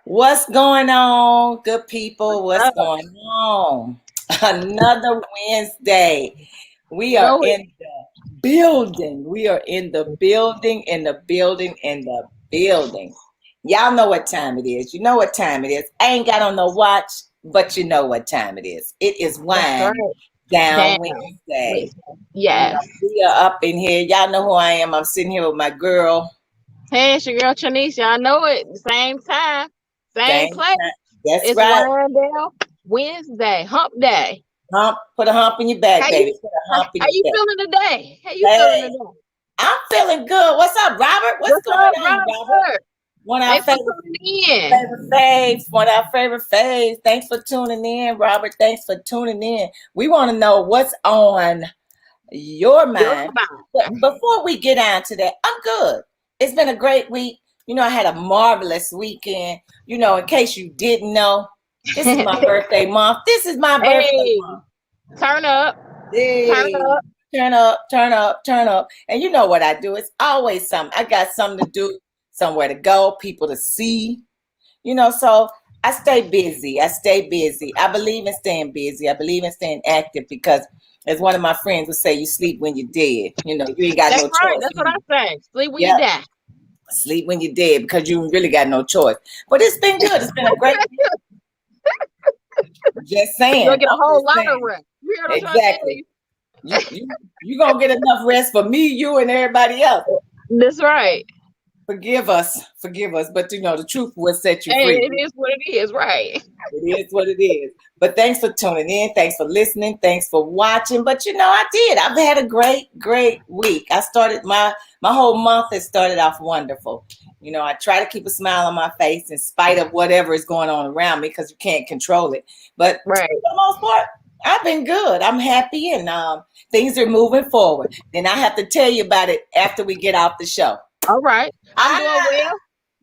What's going on, good people? What's Up. going on? Another Wednesday. We are Know it. in the building. We are in the building, in the building, in the building. Y'all know what time it is. You know what time it is. I ain't got on no watch, but you know what time it is. It is That's Wine right. Down Damn. Wednesday. Wait. You know, Yes. we are up in here. Y'all know who I am. I'm sitting here with my girl. Hey, it's your girl Trinice. Y'all know it. Same time, same Same place. time. That's It's right. Winedale Wednesday, Hump Day. Put a hump in your back, How baby. you? Put a How hump in how your you back. feeling today? How you feeling Hey, today? I'm feeling good. What's up, Robert? What's What's going up, on, Robert? Robert? One of our Thanks for favorite tuning in. favorite faves. One of our favorite faves. Thanks for tuning in, Robert. Thanks for tuning in. We want to know what's on your You're mind. But fine. before we get on to that, I'm good. It's been a great week. I had a marvelous weekend. In case you didn't know, this is my birthday month. This is my birthday Hey, month. turn up, turn Hey, up. turn up, turn up, turn up. And you know what I do? It's always something. I got something to do, somewhere to go, people to see. So I stay busy. I stay busy. I believe in staying busy. I believe in staying active because, as one of my friends would say, you sleep when you're dead. You ain't got That's no right. choice. That's what I say. Sleep when you Yeah, die. sleep when you're dead because you really got no choice. But it's been good. It's been a great, just You're gonna saying. get a I'm whole just lot of saying. rest. You heard what I'm trying to tell Exactly. you? You gonna get enough rest for me, you, and everybody else. That's right. Forgive us. But the truth will set you Hey, free. it is what it is, right? It is what it is. But thanks for tuning in. Thanks for listening. Thanks for watching. But I did. I've had a great week. I started my whole month has started off wonderful. I try to keep a smile on my face in spite of whatever is going on around me because you can't control it. But Right. for the most part, I've been good. I'm happy and things are moving forward. Then I have to tell you about it after we get off the show. All right. I'm doing Ah, well.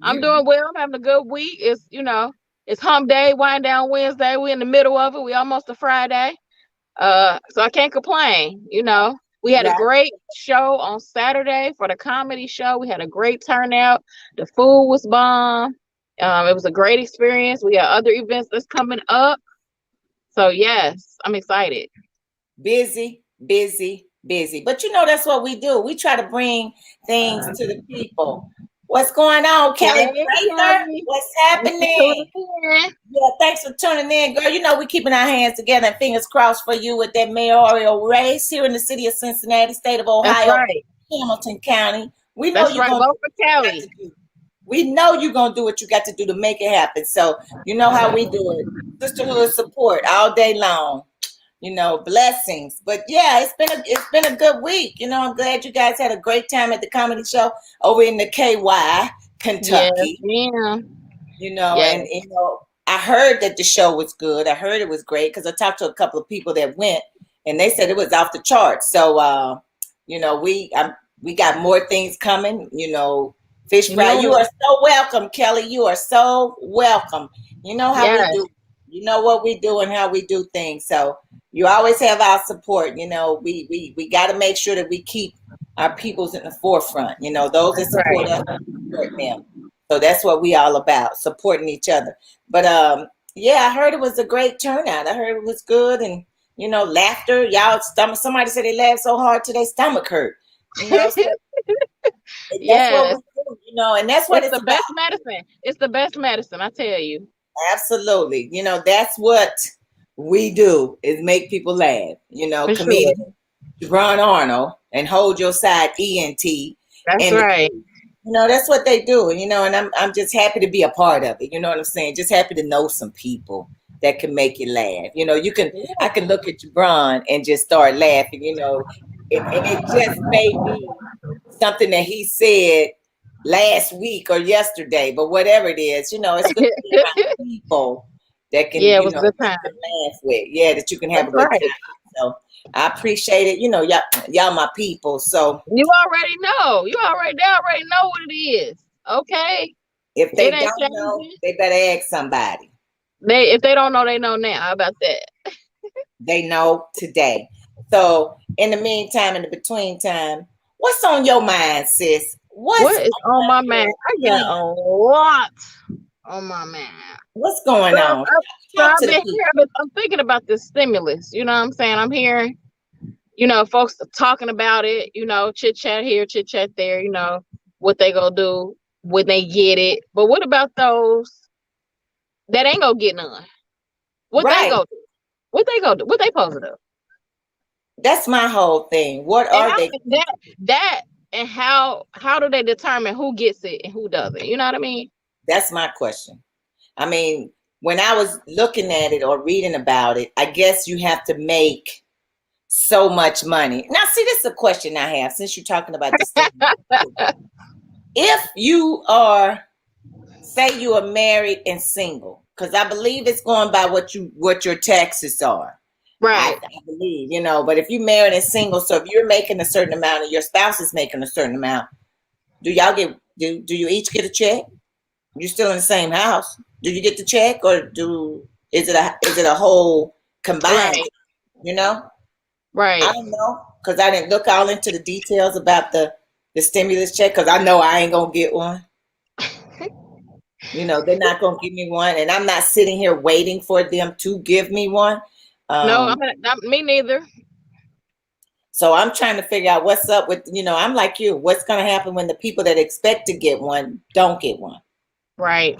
I'm you doing well. I'm having a good week. It's hump day, wind down Wednesday. We're in the middle of it. We almost to Friday. So I can't complain. We had a right. great show on Saturday for the comedy show. We had a great turnout. The food was bomb. It was a great experience. We have other events that's coming up. So yes, I'm excited. Busy, busy, busy. But that's what we do. We try to bring things to the people. What's going on, Kelly Hey, Prather? Kelly. What's Thanks for happening? tuning in. Yeah, thanks for tuning in, girl. We keeping our hands together and fingers crossed for you with that mayoral race here in the city of Cincinnati, state of That's Ohio, right. Hamilton County. We know That's you're right. gonna do Vote for what you got to Kelly. do. We know you're gonna do what you got to do to make it happen. So you know how we do it. Sisterhood support all day long. Blessings. But yeah, it's been a good week. I'm glad you guys had a great time at the comedy show over in the KY, Yes, Kentucky. ma'am. Yes. And I heard that the show was good. I heard it was great because I talked to a couple of people that went, and they said it was off the charts. So we got more things coming. Fish You fry. know You it. are so welcome, Kelly. You are so welcome. You know how we Yes. do. You know what we do and how we do things. So you always have our support. We got to make sure that we keep our peoples in the forefront. Those that That's support right. us, support them. So that's what we all about, supporting each other. But yeah, I heard it was a great turnout. I heard it was good and laughter. Y'all stomach. Somebody said they laughed so hard till their stomach hurt. So that's what we Yes. do. And that's what It's it's the about. best medicine. It's the best medicine, I tell you. Absolutely. That's what we do is make people laugh. For sure. Comedian Ron Arnold and Hold Your Side ENT That's and the right. crew. That's what they do. And I'm just happy to be a part of it. You know what I'm saying? Just happy to know some people that can make you laugh. I can look at Jabron and just start laughing, and it just may be something that he said last week or yesterday, but whatever it is, it's good to be around people that can, Yeah, it was a good you time. can laugh with. Yeah, that you can have That's a good right. time. So I appreciate it. Y'all my people. So You already know. They already know what it is. Okay. if It they ain't don't know, changing. they better ask somebody. If they don't know, they know now. How about that? They know today. So in the meantime, in the between time, what's on your mind, sis? What's What is on on my mind? your I got mind? a lot Oh my man. What's going So, on? so Talk I've to the been people. here. I'm thinking about this stimulus. You know what I'm saying? I'm hearing, folks talking about it. Chit chat here, chit chat there. What they gonna do when they get it. But what about those that ain't gonna get none? What they Right. gonna do? What they gonna do? What they supposed to do? That's my whole thing. What And are how they? that and how do they determine who gets it and who doesn't? You know what I mean? That's my question. I mean, when I was looking at it or reading about it, I guess you have to make so much money. Now, see, this is a question I have since you're talking about this thing. If you are, say you are married and single, because I believe it's going by what your taxes are. Right. I believe, but if you're married and single, so if you're making a certain amount and your spouse is making a certain amount, do you each get a check? You're still in the same house. Do you get the check, or is it a whole combined? Right. You know, Right. I don't know because I didn't look all into the details about the stimulus check because I know I ain't gonna get one. They're not gonna give me one, and I'm not sitting here waiting for them to give me one. No, me neither. So I'm trying to figure out what's up with, I'm like you. What's going to happen when the people that expect to get one don't get one? Right.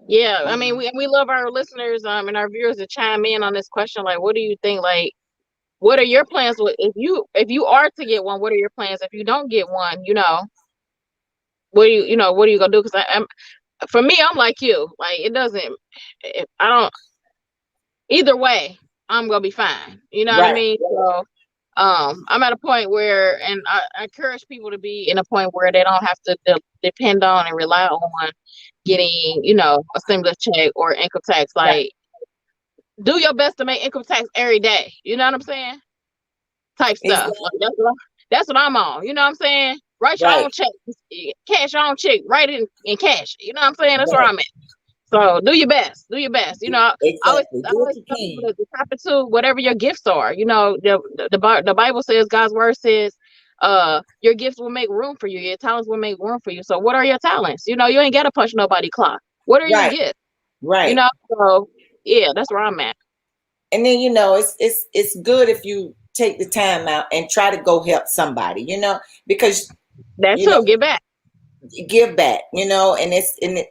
Yeah. I mean, we love our listeners and our viewers to chime in on this question. Like, what do you think? Like, what are your plans if you are to get one? What are your plans if you don't get one? What do you gonna do? Because for me, I'm like you. Like, it doesn't. I don't. Either way, I'm gonna be fine. You know what I Right. mean? So, I'm at a point where, and I encourage people to be in a point where they don't have to depend on and rely on getting, a stimulus check or income tax. Right. Like, do your best to make income tax every day. You know what I'm saying? Type stuff. Exactly. Like, that's what I'm on. You know what I'm saying? Write your Right. own check, cash your own check, write it in cash. You know what I'm saying? That's where Right. I'm at. So do your best. Do your best. I Exactly. Do what always you tell people can. to tap into whatever your gifts are. The Bible says, God's word says, your gifts will make room for you. Your talents will make room for you. So what are your talents? You ain't gotta punch nobody clock. What are your Right. gifts? Right. So yeah, that's where I'm at. And then it's good if you take the time out and try to go help somebody, because That too. Get back. give back, and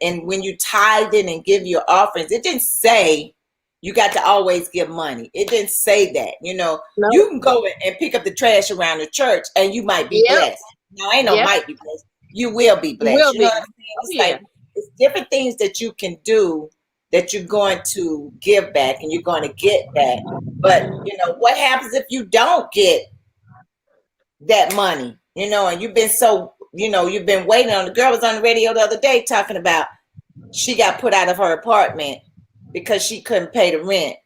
and when you tithe in and give your offerings, it didn't say you got to always give money. It didn't say that, No. you can go and pick up the trash around the church and you might be Yep. blessed. Now, ain't no Yep. might be blessed. You will be You blessed. will You know be. what I'm saying? Oh, It's yeah. like, it's different things that you can do that you're going to give back and you're going to get back. But, what happens if you don't get that money, and you've been you've been waiting on. The girl was on the radio the other day talking about she got put out of her apartment because she couldn't pay the rent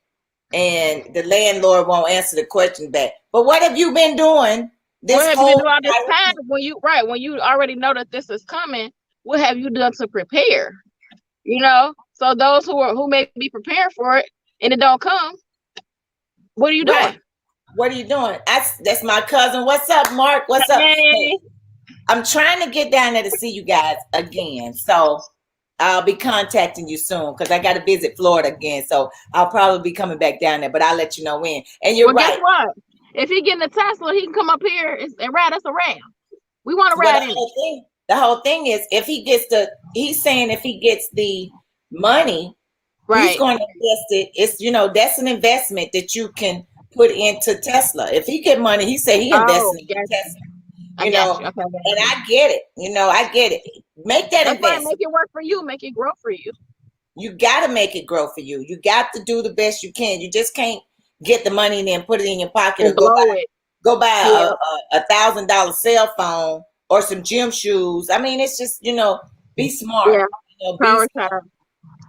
and the landlord won't answer the question back. But what have you been doing What this have you been whole doing all this time? time when you already know that this is coming? What have you done to prepare? So those who may be preparing for it and it don't come, what are you Right. doing? What are you doing? That's my cousin. What's up, Mark? What's up? Hey. I'm trying to get down there to see you guys again. So I'll be contacting you soon because I got to visit Florida again. So I'll probably be coming back down there, but I'll let you know when. And you're Well, guess right. what? If he getting a Tesla, he can come up here and ride us around. We want to Well, ride in it. the whole thing is he's saying if he gets the money, he's Right. going to invest it. It's, that's an investment that you can put into Tesla. If he get money, he said he invested in Gotcha. Tesla. I got you. Okay. And I get it. I get it. Make that That's right. investment. Make it work for you. Make it grow for you. You got to make it grow for you. You got to do the best you can. You just can't get the money and then put it in your pocket And or blow it. go buy Yep. a $1,000 cell phone or some gym shoes. I mean, it's just, be smart. Yeah. Be Power smart. time.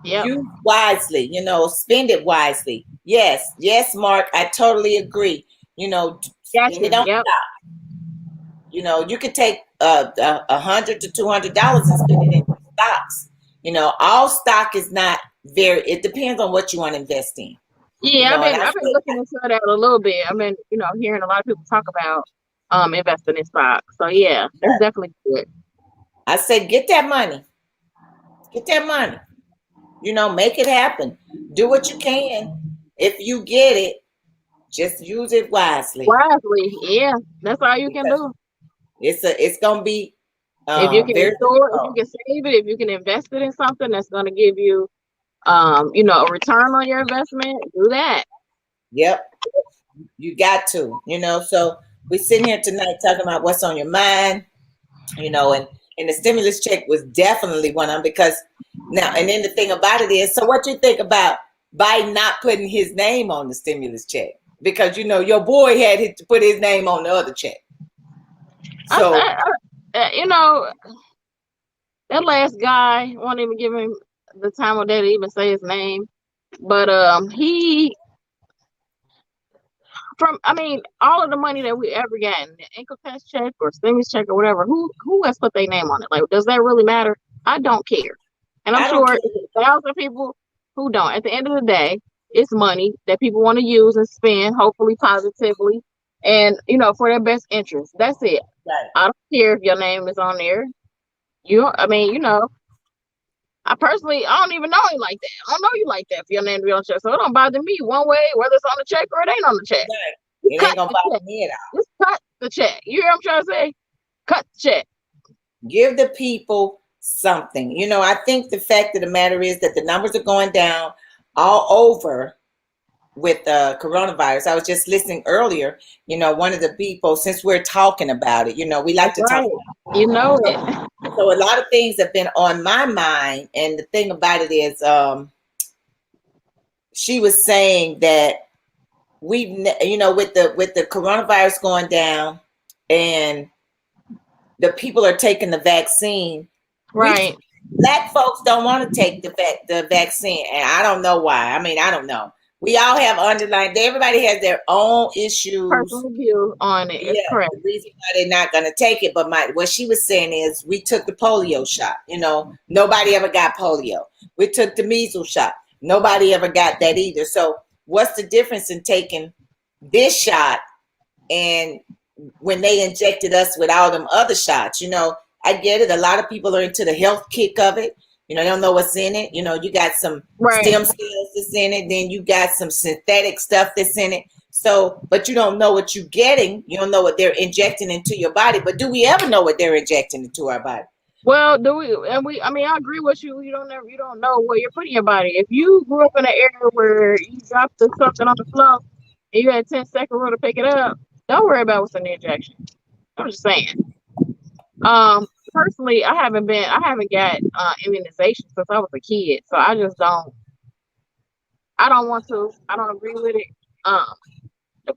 Yep. Use wisely, spend it wisely. Yes, Mark, I totally agree. Gotcha. And it don't Yep. stop. You could take $100 to $200 and spend it in stocks. All stock is not it depends on what you want to invest in. Yeah, I've been looking into that a little bit. I've been, hearing a lot of people talk about investing in stocks. So yeah, that's definitely good. I said get that money. Get that money. Make it happen. Do what you can. If you get it, just use it wisely Wisely. Yeah, that's all you can because do. it's gonna be If you can very store, if you difficult. can save it, if you can invest it in something that's going to give you, a return on your investment, do that. Yep, you got to. So we're sitting here tonight talking about what's on your mind. And the stimulus check was definitely one of them because now and then the thing about it is, so what you think about Biden not putting his name on the stimulus check? Because your boy had to put his name on the other check. I, So that last guy won't even give him the time of day to even say his name. But he all of the money that we ever gotten, the income tax check or stimulus check or whatever, who has put their name on it? Like, does that really matter? I don't care. And I'm I don't sure care. there's 1,000 people who don't. At the end of the day, it's money that people want to use and spend, hopefully positively, and for their best interest. That's it. Right. I don't care if your name is on there. I personally, I don't even know you like that. I don't know you like that for your name to be on the check. So it don't bother me one way, whether it's on the check or it ain't on the check. Right. Just It cut ain't gonna the check. bother me at all. Just cut the check. You hear what I'm trying to say? Cut the check. Give the people something. I think the fact of the matter is that the numbers are going down all over with coronavirus. I was just listening earlier, one of the people, since we're talking about it, we like to talk Right. about You know it. it. So a lot of things have been on my mind. And the thing about it is, she was saying that with the coronavirus going down and the people are taking the vaccine. Right. Black folks don't want to take the vaccine, and I don't know why. I mean, I don't know. We all have underlying. Everybody has their own issues. Personal view on it. It's correct. The reason why they're not going to take it, but what she was saying is, we took the polio shot. Nobody ever got polio. We took the measles shot. Nobody ever got that either. So, what's the difference in taking this shot and when they injected us with all them other shots? I get it. A lot of people are into the health kick of it. They don't know what's in it. You got some stem cells that's in it. Then you got some synthetic stuff that's in it. So, but you don't know what you're getting. You don't know what they're injecting into your body. But do we ever know what they're injecting into our body? Well, do we? And I agree with you. You don't know where you're putting your body. If you grew up in an area where you dropped something on the floor and you had 10-second rule to pick it up, don't worry about what's in the injection. I'm just saying. Personally, I haven't got immunization since I was a kid, so I just don't. I don't want to. I don't agree with it.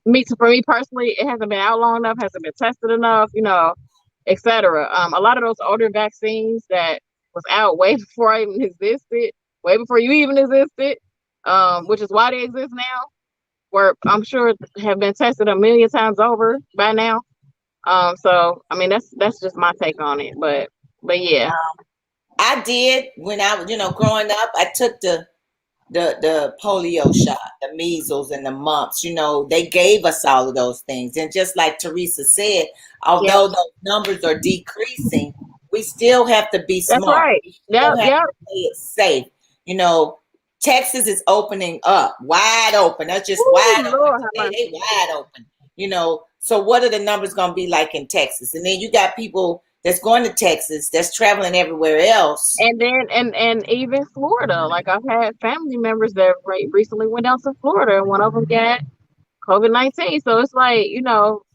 For me personally, it hasn't been out long enough, hasn't been tested enough, etc. A lot of those older vaccines that was out way before I even existed, way before you even existed, which is why they exist now, where I'm sure have been tested a million times over by now. So I mean that's just my take on it, but yeah. I did when I was, growing up. I took the polio shot, the measles and the mumps. They gave us all of those things, and just like Teresa said, although those numbers are decreasing, we still have to be smart. That's right. We still have to play it safe. Texas is opening up, wide open. That's just wide open. They wide open. So what are the numbers going to be like in Texas? And then you got people that's going to Texas, that's traveling everywhere else. And then and even Florida. Like, I've had family members that recently went down to Florida, and one of them got COVID-19. So it's like,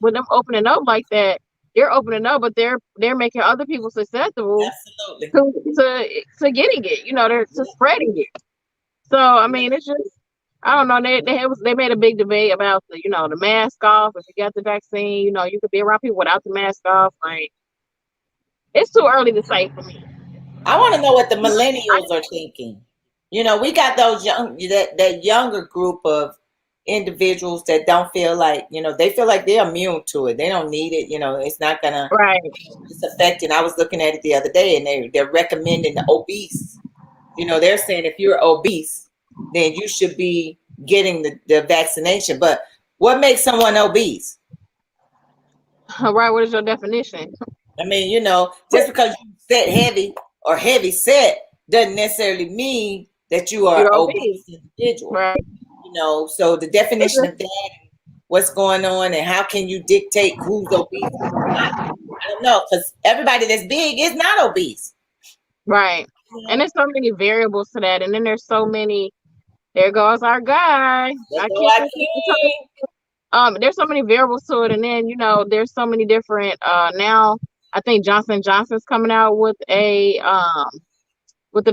with them opening up like that, they're opening up, but they're making other people susceptible to getting it. They're to spreading it. So I mean, it's just, I don't know. They made a big debate about the mask off. If you got the vaccine, you could be around people without the mask off. Like, it's too early to say for me. I want to know what the millennials are thinking. We got those that younger group of individuals that don't feel like, they feel like they're immune to it. They don't need it. It's not gonna. Right. It's affecting. I was looking at it the other day, and they're recommending the obese. They're saying if you're obese, then you should be getting the vaccination. But what makes someone obese? Right. What is your definition? I mean, just because you set heavy or heavy set doesn't necessarily mean that you are You're obese obese, individual. right? You know, so the definition of that, what's going on, and how can you dictate who's obese and who's not? I don't know, because everybody that's big is not obese. Right. You And know, there's so many variables to that. And then there's so many, there goes our guy. that's I all can't I believe we can. there's so many variables to it. And then, there's so many different now I think Johnson Johnson's coming out with the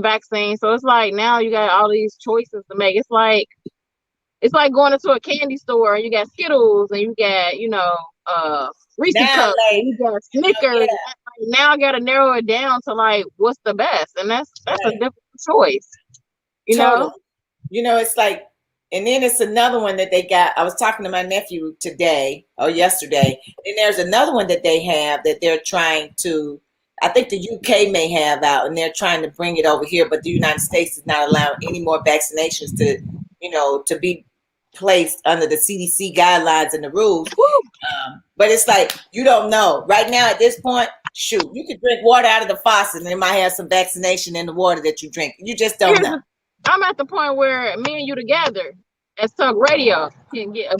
vaccine. So it's like now you got all these choices to make. It's like going into a candy store and you got Skittles and you got, Reese's Now, Cups and like, you got yeah, Snickers. Now I gotta narrow it down to like what's the best. And that's a right, difficult choice, you totally. know? You know, it's like, and then it's another one that they got. I was talking to my nephew today or yesterday, and there's another one that they have that they're trying to, I think the UK may have out, and they're trying to bring it over here, but the United States is not allowing any more vaccinations to, to be placed under the CDC guidelines and the rules. Woo! But it's like, you don't know. Right now, at this point, shoot, you could drink water out of the faucet and it might have some vaccination in the water that you drink. You just don't know. I'm at the point where me and you together as Tug Radio can get a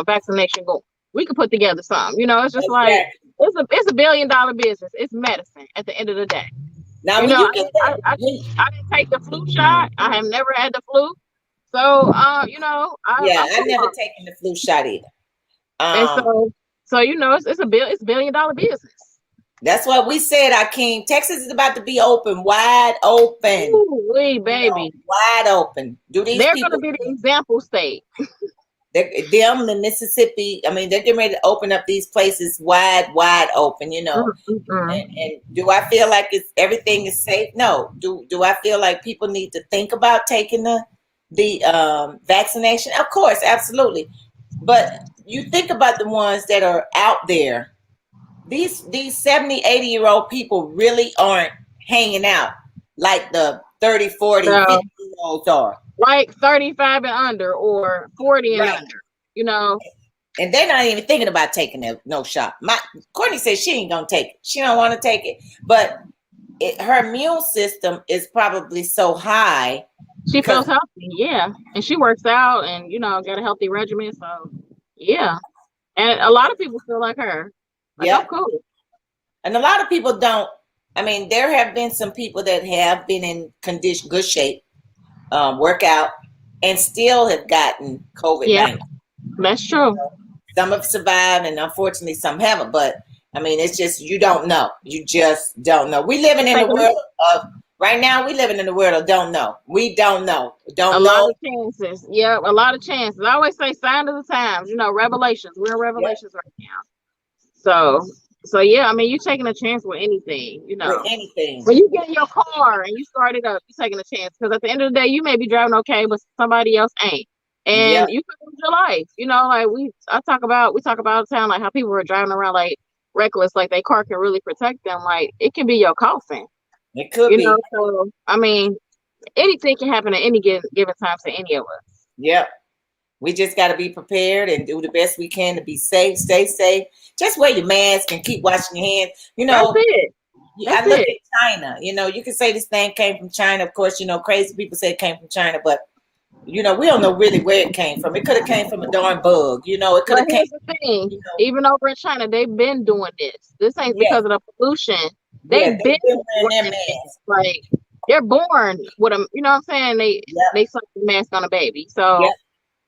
vaccination going. We could put together something. It's just like Exactly. it's a $1 billion business. It's medicine at the end of the day. Now, when you get that, I didn't take the flu shot. I have never had the flu. So yeah, I'm I've never cool. taken the flu shot either. And so it's a $1 billion business. That's what we said, Akeem. Texas is about to be open, wide open. Ooh, baby. Wide open. Do these They're people? going to be the example state. Them in Mississippi, I mean, they're getting ready to open up these places wide open, Mm-hmm. And do I feel like everything is safe? No. Do I feel like people need to think about taking the vaccination? Of course, absolutely. But you think about the ones that are out there. These 70, 80-year-old people really aren't hanging out like the 30, 40, So, 50-year-olds are. like 35 and under or 40 and Right. under, And they're not even thinking about taking no shot. Courtney says she ain't gonna take it. She don't want to take it, but her immune system is probably so high. She feels healthy, yeah, and she works out and got a healthy regimen. So yeah, and a lot of people feel like her. Like, Yeah, I'm cool. and a lot of people don't. I mean, there have been some people that have been in good shape, work out, and still have gotten COVID-19. Yeah, that's true. Some have survived, and unfortunately, some haven't. But I mean, it's just you don't know. You just don't know. We living in the world of right now. We living in the world of don't know. We don't know. Don't A know. lot of chances. Yeah, a lot of chances. I always say sign of the times. Revelations. We're in Revelations right now. So yeah, I mean, you're taking a chance with anything. With anything. When you get in your car and you start it up, you're taking a chance because at the end of the day, you may be driving okay, but somebody else ain't. And you could lose your life. Like we talk about all the time, like how people are driving around like reckless, like their car can really protect them. Like it can be your coffin. It could be. So I mean, anything can happen at any given time to any of us. Yep. We just got to be prepared and do the best we can to be safe, stay safe. Just wear your mask and keep washing your hands. That's it. I look at China. You can say this thing came from China. Of course, crazy people say it came from China, but we don't know really where it came from. It could have came from a darn bug. It could have came. Here's the thing. Even over in China, they've been doing this. This ain't because of the pollution. They've been wearing their masks. Like they're born with them. You know what I'm saying? They slap the mask on a baby. So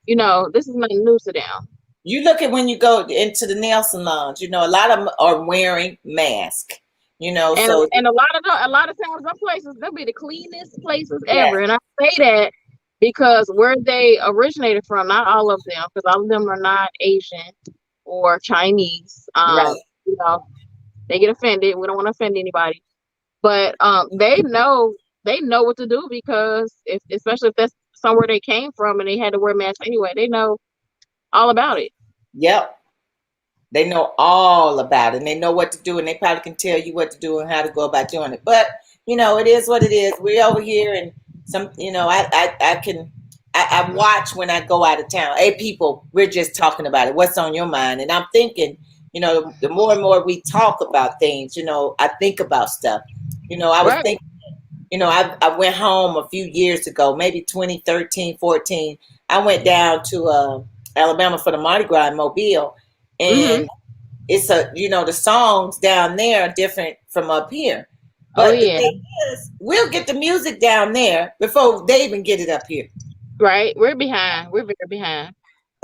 this is nothing new to them. You look at when you go into the nail salons. A lot of them are wearing masks. And a lot of times, some places they'll be the cleanest places ever. And I say that because where they originated from, not all of them, because all of them are not Asian or Chinese. Right. They get offended. We don't want to offend anybody, but they know what to do because especially if that's somewhere they came from and they had to wear masks anyway, they know all about it. Yep. They know all about it and they know what to do and they probably can tell you what to do and how to go about doing it. But, it is what it is. We're over here and I watch when I go out of town. Hey, people, we're just talking about it. What's on your mind? And I'm thinking, the more and more we talk about things, I think about stuff. I was thinking You know, I went home a few years ago, maybe 2013, 14. I went down to Alabama for the Mardi Gras in Mobile, Mm-hmm. and it's a, you know, the songs down there are different from up here. Oh But the yeah. thing is, we'll get the music down there before they even get it up here. Right. We're behind. We're very behind.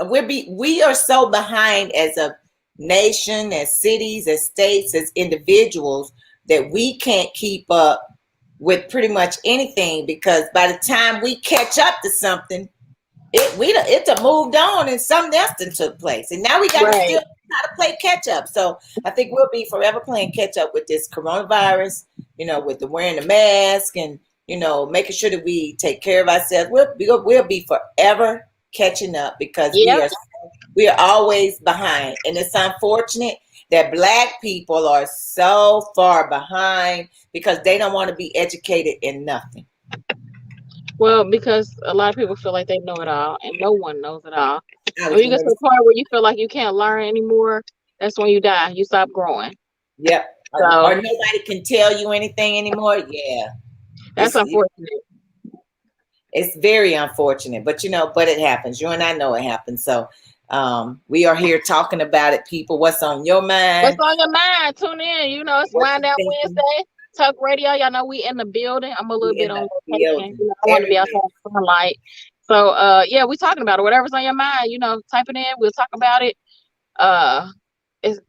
We are so behind as a nation, as cities, as states, as individuals, that we can't keep up with pretty much anything, because by the time we catch up to something, it's a moved on and something else that took place, and now we got to Right. still try to play catch up. So I think we'll be forever playing catch up with this coronavirus, you know, with the wearing the mask, and you know, making sure that we take care of ourselves. We'll be forever catching up, because Yep. we are always behind, and it's unfortunate that Black people are so far behind because they don't want to be educated in nothing. Well, because a lot of people feel like they know it all, and no one knows it all. I And when was you get going to to, the point where you feel like you can't learn anymore, that's when you die. You stop growing. yep. Or So nobody can tell you anything anymore. Yeah, that's it's unfortunate. it's very unfortunate, but you know, but it happens. You and I know it happens. So we are here talking about it, people. What's on your What's mind? on your mind? Tune in. You know, it's What Wind you Down thinking? Wednesday. Talk Radio. Y'all know we in the building. I'm a little We bit in on the location. You building know, I want to every be outside day. in the sunlight. So yeah, we talking about it. Whatever's on your mind, you know, type it in. We'll talk about it. Uh it's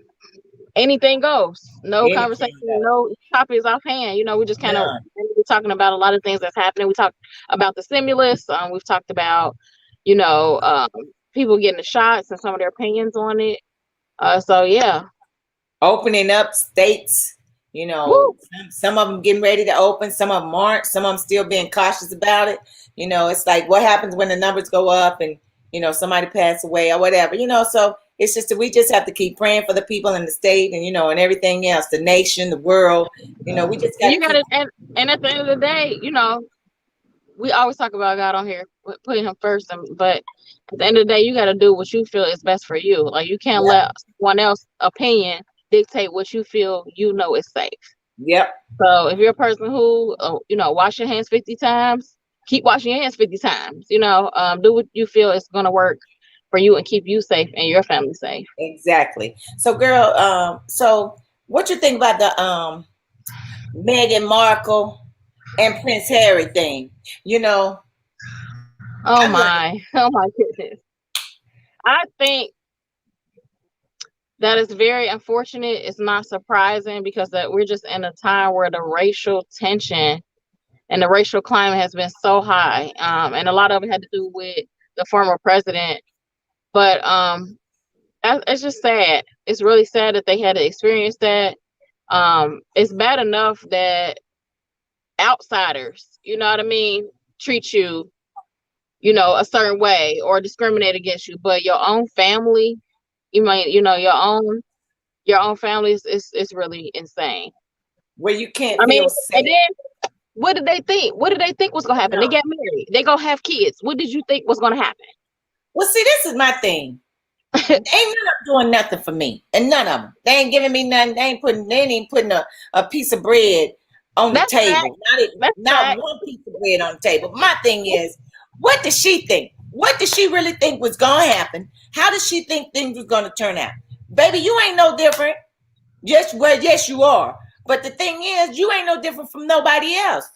anything goes. No conversation, Anything goes. no topics offhand. You know, we just kind of None. we're talking about a lot of things that's happening. We talked about the stimulus. We've talked about, you know, people getting the shots and some of their opinions on it. So yeah. Opening up states, you know, Woo! some of them getting ready to open, some of them aren't, some of them still being cautious about it. You know, it's like what happens when the numbers go up and, you know, somebody passed away or whatever, you know. So it's just that we just have to keep praying for the people in the state, and, you know, and everything else, the nation, the world. You know, we just got to You got keep. to, and at the end of the day, you know, we always talk about God on here, putting Him first. But at the end of the day, you got to do what you feel is best for you. Like you can't Yep. let someone else's opinion dictate what you feel you know is safe. Yep. So if you're a person who, you know, wash your hands 50 times, keep washing your hands 50 times. You know, do what you feel is going to work for you and keep you safe and your family safe. Exactly. So, girl, so what you think about the Meghan Markle and Prince Harry thing? You know, Oh I'm like, my, oh my goodness. I think that is very unfortunate. It's not surprising because that we're just in a time where the racial tension and the racial climate has been so high, and a lot of it had to do with the former president. But it's just sad. It's really sad that they had to experience that. It's bad enough that outsiders, you know what I mean, treat you, you know, a certain way or discriminate against you, but your own family, you might, you know, your own family is really insane. where you can't I mean, feel and safe. then what did they think? What did they think was gonna happen? They No. got married. They gonna have kids. What did you think was gonna happen? Well, see, this is my thing. Ain't none of them doing nothing for me, and none of them. They ain't giving me nothing. They ain't even putting a piece of bread on the That's fact. table. That's Not fact. one piece of bread on the table. My thing is, what does she think? What does she really think was gonna happen? How does she think things was gonna turn out? Baby, you ain't no different. Yes, well, yes, you are. But the thing is, you ain't no different from nobody else.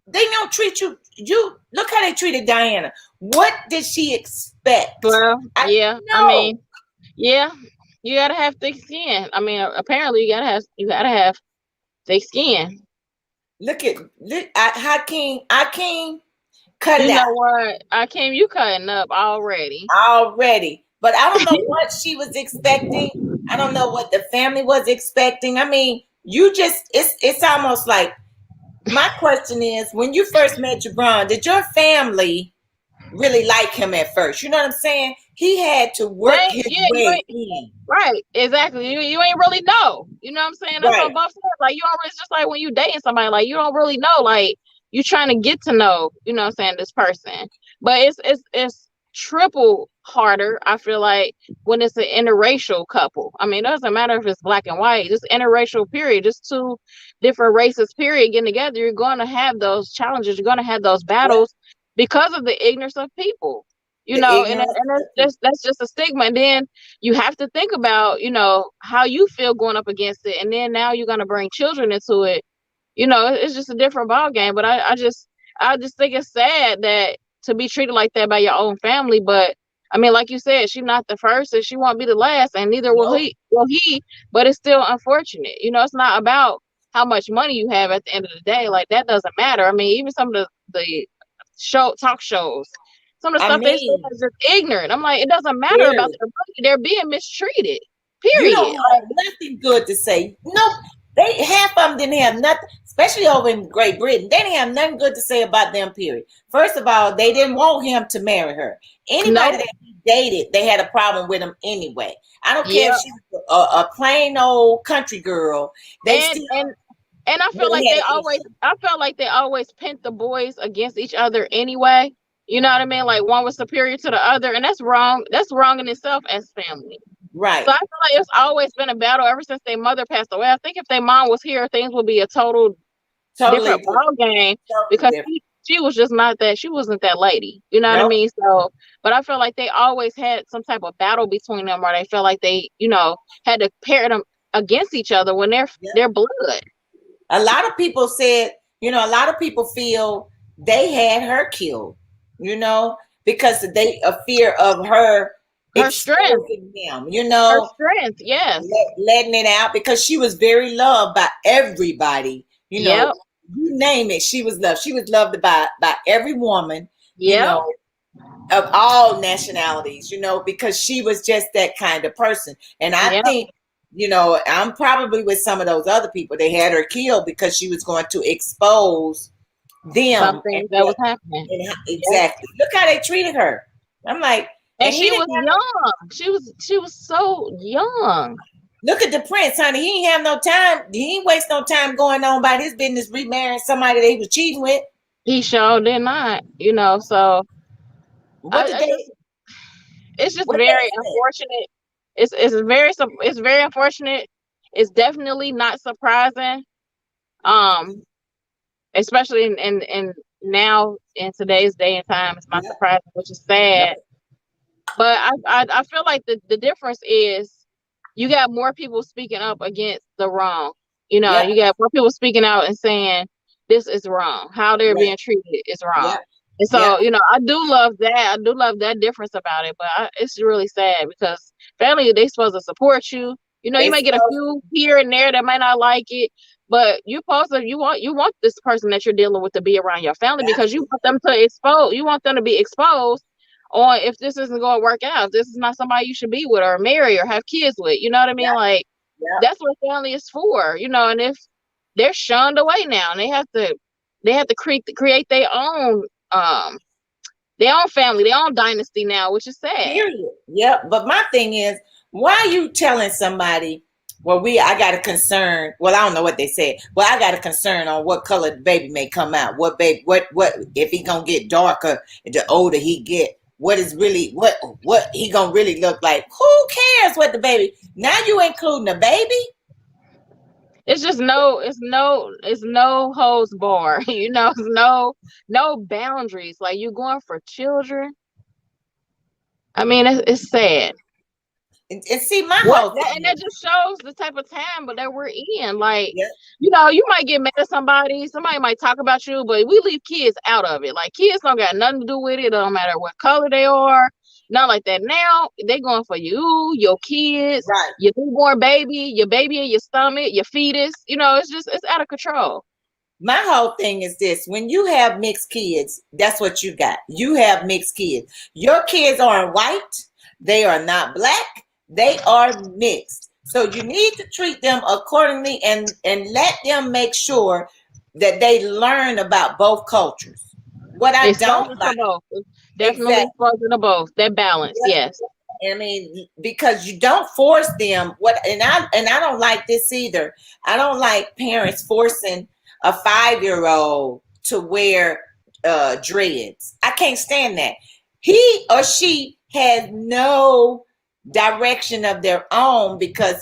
They don't treat you. You look how they treated Diana. What did she expect? Well, I yeah. don't I know. mean, yeah. You gotta have thick skin. I mean, apparently you gotta have thick skin. Look at Hakeem cut it You know out what? I came you cutting up already. already. But I don't know what she was expecting. I don't know what the family was expecting. I mean, you just it's almost like, my question is, when you first met Jabron, did your family really like him at first? You know what I'm saying? He had to work They his yeah, you way ain't in. right, exactly. You ain't really know. You know what I'm saying? That's on Right. both sides. Like you don't really, it's just like when you dating somebody, like you don't really know. Like you trying to get to know, you know what I'm saying, this person. But it's triple harder, I feel like, when it's an interracial couple. I mean, it doesn't matter if it's black and white, just interracial period, just two different races period getting together. You're going to have those challenges. You're going to have those Yeah. battles because of the ignorance of people. You The know, and ignorance. that's just a stigma. And then you have to think about, you know, how you feel going up against it. And then now you're going to bring children into it. You know, it's just a different ball game. But I just think it's sad that to be treated like that by your own family. But I mean, like you said, she's not the first and she won't be the last, and neither will Nope. he, but it's still unfortunate. You know, it's not about how much money you have at the end of the day. Like, that doesn't matter. I mean, even some of the talk shows, some of the I stuff they say mean, is just ignorant. I'm like, it doesn't matter about clearly, their money. They're being mistreated. you don't Period. have nothing good to say. Nope. They half of them didn't have nothing, especially over in Great Britain. They didn't have nothing good to say about them. Period. First of all, they didn't want him to marry her. Anybody Nope. that he dated, they had a problem with him anyway. I don't care Yeah. if she was a plain old country girl. They And still and I feel really like had an issue. I felt like they always pit the boys against each other anyway. You know what I mean? Like, one was superior to the other, and that's wrong. That's wrong in itself as family. Right. So I feel like it's always been a battle ever since their mother passed away. I think if their mom was here, things would be a total Totally different ball game, totally because different. she was just not that. She wasn't that lady. You know what I Nope. mean? So, but I feel like they always had some type of battle between them, or they felt like they, you know, had to pair them against each other when Yeah. they're blood. A lot of people said, a lot of people feel they had her killed, because they a fear of her Her strength. exposing them, Her strength, yes. letting it out, because she was very loved by everybody. Yep. You name it, she was loved. She was loved by every woman, Yep. of all nationalities, because she was just that kind of person. And I Yep. think, I'm probably with some of those other people. They had her killed because she was going to expose them. Something that was happening. Exactly. Look how they treated her. I'm like, And he she was didn't have young. She was so young. Look at the prince, honey. He ain't have no time. He ain't waste no time going on about his business, remarrying somebody that he was cheating with. He sure did not, so What did they? it's just What very they say? unfortunate. It's very unfortunate. It's definitely not surprising. Especially in now in today's day and time, it's not Yep. surprising, which is sad. Yep. But I feel like the difference is you got more people speaking up against the wrong. Yep. You got more people speaking out and saying this is wrong. How they're Yep. being treated is wrong. Yep. And so, Yep. I do love that. I do love that difference about it. But it's really sad because family, they supposed to support you. You They might get a few here and there that might not like it, but you want this person that you're dealing with to be around your family, because you want them to be exposed on if this isn't going to work out, if this is not somebody you should be with or marry or have kids with. You know what I mean? Yep. Like, Yep. that's what family is for. And if they're shunned away now, and they have to create their own family, their own dynasty now, which is sad. Period. Yep. But my thing is, why are you telling somebody? Well, I got a concern. Well, I don't know what they said. Well, I got a concern on what color the baby may come out. What if he gonna get darker the older he get? What is really what he gonna really look like? Who cares what the baby? Now you including the baby? It's just it's no holds bar. It's no boundaries. Like, you going for children. I mean, it's sad. And see, my whole thing, and that just shows the type of time that we're in. Like, yeah. You might get mad at somebody might talk about you, but we leave kids out of it. Like, kids don't got nothing to do with it. It don't matter what color they are. Not like that. Now they going for you, your kids, right, your newborn baby, your baby in your stomach, your fetus. It's out of control. My whole thing is this: when you have mixed kids, that's what you got. You have mixed kids. Your kids aren't white. They are not black. They are mixed. So you need to treat them accordingly and let them make sure that they learn about both cultures. What I don't like, definitely exposure to both. That balance, yes. I mean, because you don't force them. And I don't like this either. I don't like parents forcing a 5-year-old to wear dreads. I can't stand that. he or she has no direction of their own because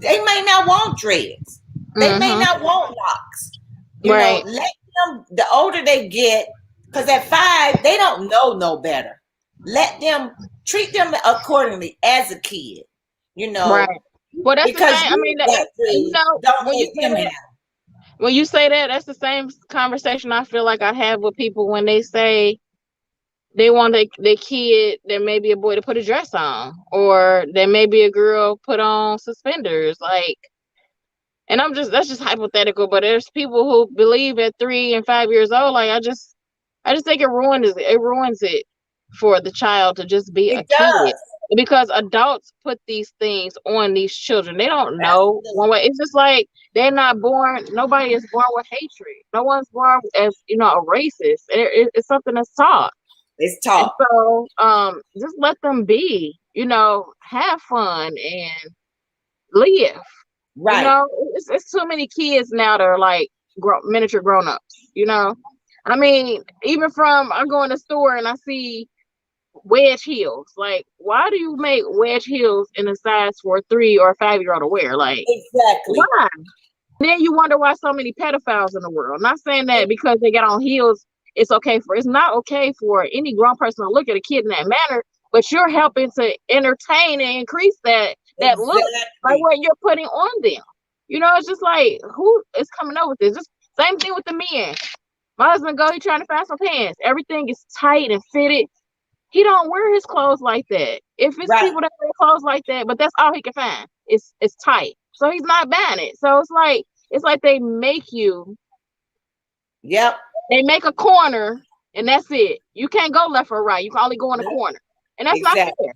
they may not want dreads. They may not want locks. You know, Right. let them, the older they get, because at 5, they don't know no better. Let them, treat them accordingly as a kid, you know, Right. Well, that's the because same. I mean, you got and you dreads, know, don't when you make say them that, have. when you say that, that's the same conversation I feel like I have with people when they say they want their kid, there may be a boy to put a dress on, or there may be a girl put on suspenders. Like, and that's just hypothetical, but there's people who believe at 3 and 5 years old. Like, I just think it ruins it for the child to just be a It kid, does. because adults put these things on these children. They don't know Absolutely. one way. It's just like they're not born. Nobody is born with hatred. No one's born as, you know, a racist. It's something that's taught. It's And taught. so, just let them be. You know, have fun and live. You Right. know, it's too many kids now that are like miniature grown-ups, you know. I mean, even from, I go in the store and I see wedge heels. Like, why do you make wedge heels in a size for a 3 or a 5-year-old to wear? Like, Exactly. why? Then you wonder why so many pedophiles in the world. Not saying that because they got on heels, it's not okay for any grown person to look at a kid in that manner, but you're helping to entertain and increase that look by Exactly. what you're putting on them. You know, it's just like, who is coming up with this? Just same thing with the men. My husband he trying to find some pants. Everything is tight and fitted. He don't wear his clothes like that. If it's Right. people that wear clothes like that, but that's all he can find. It's tight. So he's not buying it. So it's like they make you, Yep. they make a corner and that's it. You can't go left or right. You can only go in a Yep. corner. And that's not Exactly. fair.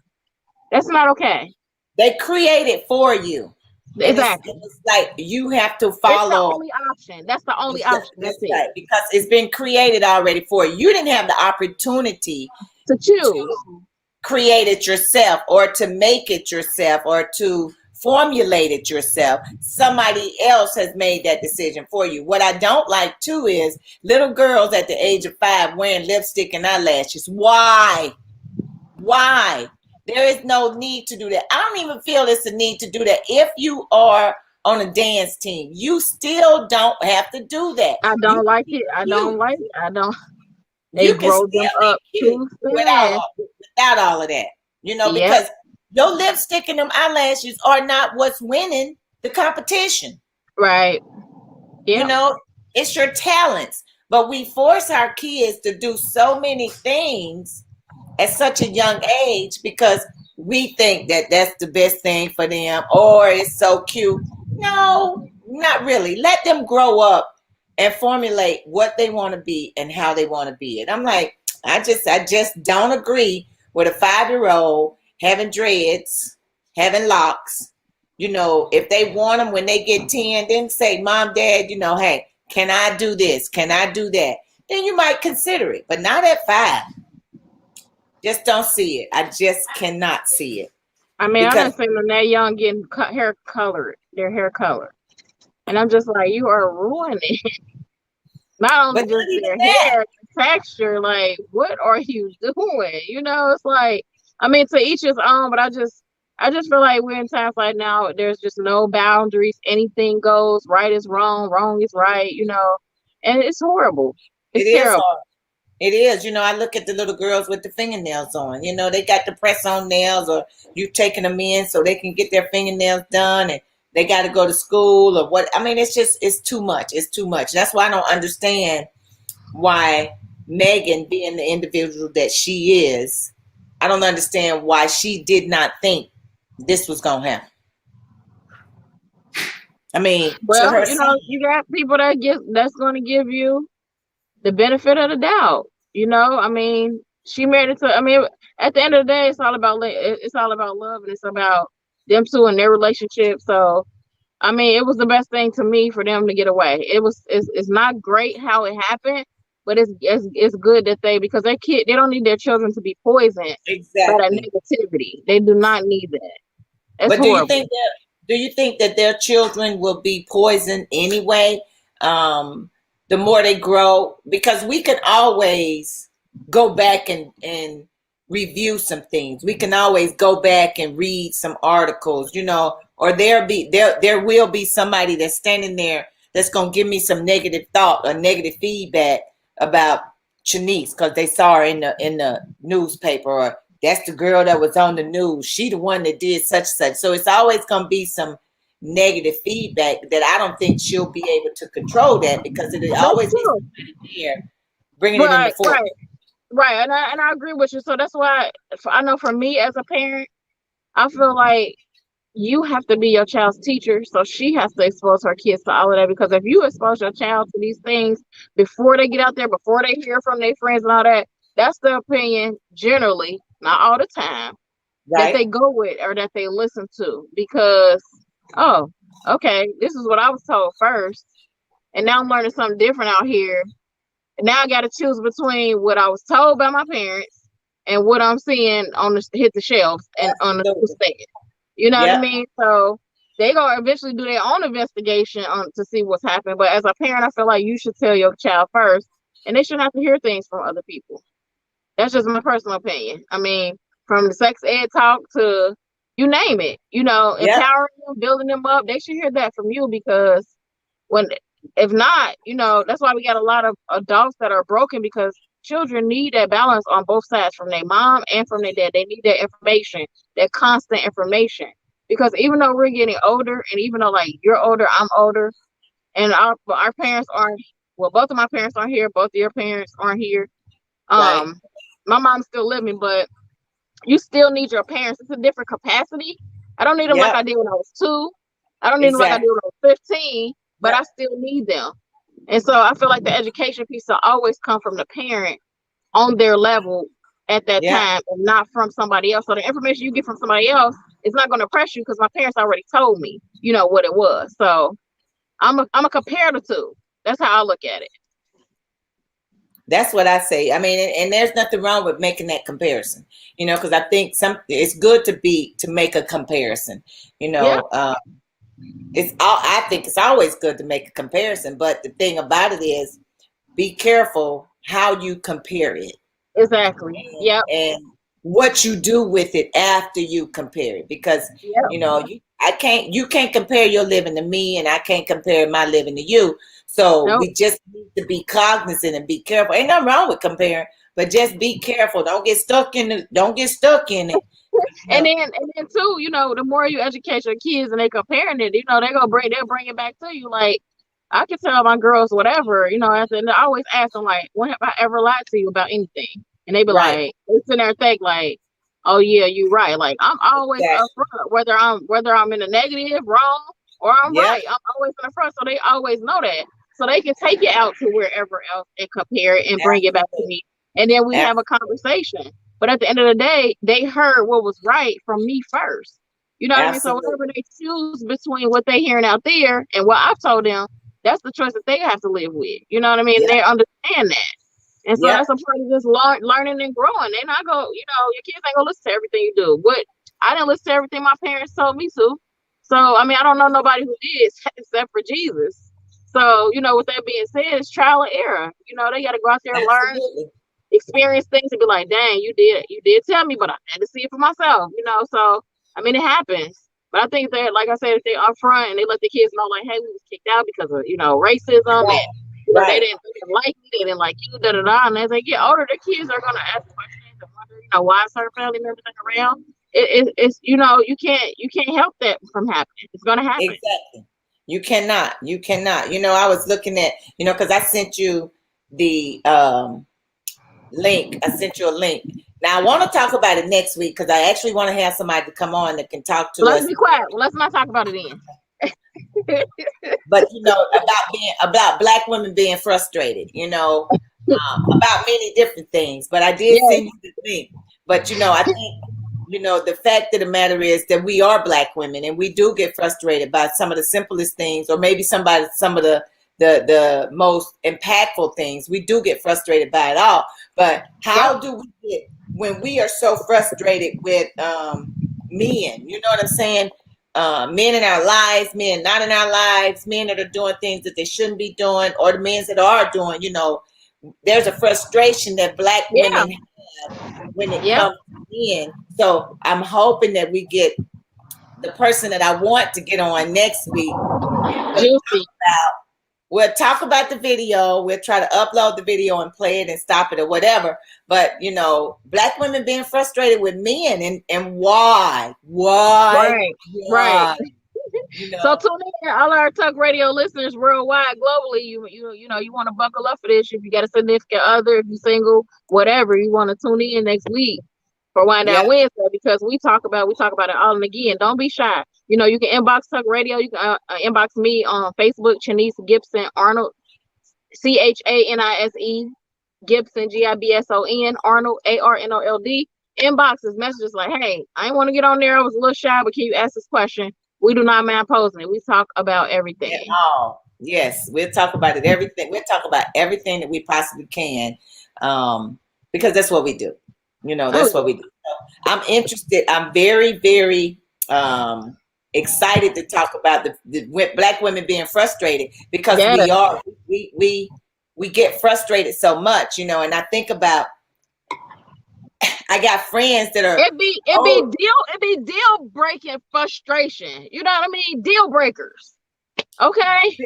That's not okay. They create it for you. And Exactly. it's like you have to It's the follow. only option. That's the only option. That's it. Right, because it's been created already for you. You didn't have the opportunity To choose. to create it yourself or to make it yourself or to formulate it yourself. Somebody else has made that decision for you. What I don't like too is little girls at the age of 5 wearing lipstick and eyelashes. Why? There is no need to do that. I don't even feel it's a need to do that. If you are on a dance team, you still don't have to do that. I don't like it. I don't. They You can grow still them be up cute too without fast. all of that. You know, Yep. because your lipstick and them eyelashes are not what's winning the competition. Right. Yep. You know, it's your talents. But we force our kids to do so many things at such a young age because we think that that's the best thing for them or it's so cute. No, not really. Let them grow up and formulate what they want to be and how they want to be it. I'm like, I just don't agree with a 5-year-old having dreads, having locks. You know, if they want them when they get 10, then say, Mom, Dad, you know, hey, can I do this? Can I do that? Then you might consider it, but not at 5. Just don't see it. I just cannot see it. I mean, I Because done seen them that young getting their hair colored. And I'm just like, you are ruining not only but just not even their that. hair, the texture, like, what are you doing? You know, it's like, I mean, to each his own, but I just feel like we're in times like now, there's just no boundaries. Anything goes. Right is wrong, wrong is right, you know, and it's horrible. It It's is terrible. hard. It is. You know, I look at the little girls with the fingernails on. You know, they got the press on nails or you taking them in so they can get their fingernails done and they got to go to school or what. I mean, it's too much. It's too much. That's why I don't understand why Megan, being the individual that she is, I don't understand why she did not think this was going to happen. I mean, to Well, her you know, son. you got people that's going to give you the benefit of the doubt. You know, I mean, she married into. I mean, at the end of the day, it's all about love, and it's about them two and their relationship. So, I mean, it was the best thing to me for them to get away. It's not great how it happened, but it's good that because they don't need their children to be poisoned by that Exactly. negativity. They do not need that. That's But do you horrible. think that their children will be poisoned anyway? The more they grow, because we can always go back and review some things. We can always go back and read some articles, or there will be somebody that's standing there that's gonna give me some negative thought or negative feedback about Shanice because they saw her in the newspaper, or that's the girl that was on the news. She the one that did such and such. So it's always gonna be some negative feedback that I don't think she'll be able to control that because it always be here bringing it in the forefront. Right, and I agree with you. So that's why I know for me as a parent, I feel like you have to be your child's teacher. So she has to expose her kids to all of that, because if you expose your child to these things before they get out there, before they hear from their friends and all that, that's the opinion generally, not all the time, that they go with or that they listen to, because, oh, okay, this is what I was told first, and now I'm learning something different out here. And now I got to choose between what I was told by my parents and what I'm seeing hit the shelves and on the newsstand. You know what I mean? So they gonna eventually do their own investigation to see what's happening. But as a parent, I feel like you should tell your child first, and they shouldn't have to hear things from other people. That's just my personal opinion. I mean, from the sex ed talk to you name it, empowering them, building them up, they should hear that from you, because if not, that's why we got a lot of adults that are broken, because children need that balance on both sides, from their mom and from their dad. They need that information, that constant information, because even though we're getting older, and even though like you're older, I'm older, and our parents aren't, well, both of my parents aren't here, both of your parents aren't here. My mom's still living, but you still need your parents. It's a different capacity. I don't need them like I did when I was 2. I don't need them like I did when I was 15. But I still need them. And so I feel like the education piece will always come from the parent on their level at that time, and not from somebody else. So the information you get from somebody else is not going to impress you, because my parents already told me, what it was. So I'm a compare the two. That's how I look at it. That's what I say. I mean, and there's nothing wrong with making that comparison, because I think it's good to make a comparison, I think it's always good to make a comparison, but the thing about it is, be careful how you compare it. Exactly. And what you do with it after you compare it, because you can't compare your living to me, and I can't compare my living to you. So we just need to be cognizant and be careful. Ain't nothing wrong with comparing, but just be careful. Don't get stuck in it. And then too, the more you educate your kids and they comparing it, they'll bring it back to you. Like, I can tell my girls whatever, and I always ask them, like, when have I ever lied to you about anything? And they be like, they sit there and think like, oh yeah, you're right. Like, I'm always upfront, whether I'm in the negative, wrong, or I'm right. I'm always in the front, so they always know that, so they can take it out to wherever else and compare it and bring it back to me, and then we have a conversation. But at the end of the day, they heard what was right from me first. You know what I mean? So whatever they choose between what they're hearing out there and what I've told them, that's the choice that they have to live with. You know what I mean? They understand that. And so that's a part of just learning and growing. They're not going, your kids ain't going to listen to everything you do. But I didn't listen to everything my parents told me to. So, I mean, I don't know nobody who did except for Jesus. So, with that being said, it's trial and error. They got to go out there and learn, experience things, and be like, dang, you did tell me, but I had to see it for myself, so I mean, it happens. But I think that, like I said, if they're upfront and they let the kids know, like, hey, we was kicked out because of racism, and they didn't like me, they didn't like you, and as they get older, their kids are gonna ask questions and wonder, why is certain family members around. It's you can't help that from happening. It's gonna happen. Exactly. You cannot. I was looking at, because I sent you the link. I sent you a link. Now I want to talk about it next week, because I actually want to have somebody to come on that can talk to us. Let's be quiet. Well, let's not talk about it then. But about Black women being frustrated, about many different things. But I did send you the link. But I think the fact of the matter is that we are Black women, and we do get frustrated by some of the simplest things, or maybe some of the most impactful things. We do get frustrated by it all. But how do we get, when we are so frustrated with men? You know what I'm saying? Men in our lives, men not in our lives, men that are doing things that they shouldn't be doing, or the men that are doing, there's a frustration that Black Yeah. women have when it Yeah. comes to men. So I'm hoping that we get the person that I want to get on next week. Juicy. We'll talk about the video. We'll try to upload the video and play it and stop it or whatever. But you know, Black women being frustrated with men and why? Right. Right. You know? So tune in, all our Talk Radio listeners worldwide, globally. You know you want to buckle up for this. If you got a significant other, if you're single, whatever, you want to tune in next week for Wind Down Wednesday, because we talk about it all. And again, don't be shy. You know, you can inbox Talk Radio. You can inbox me on Facebook, Chanice Gibson Arnold, CHANISE Gibson GIBSON Arnold ARNOLD. Inboxes, messages like, hey, I didn't want to get on there. I was a little shy, but can you ask this question? We do not mind posing it. We talk about everything. At all. Yes, we'll talk about it. Everything. We'll talk about everything that we possibly can, because that's what we do. You know, that's what we do. So I'm interested. I'm very, very excited to talk about the Black women being frustrated, because we get frustrated so much, you know. And I think about, I got friends that are it be deal breaking frustration. You know what I mean? Deal breakers. Okay.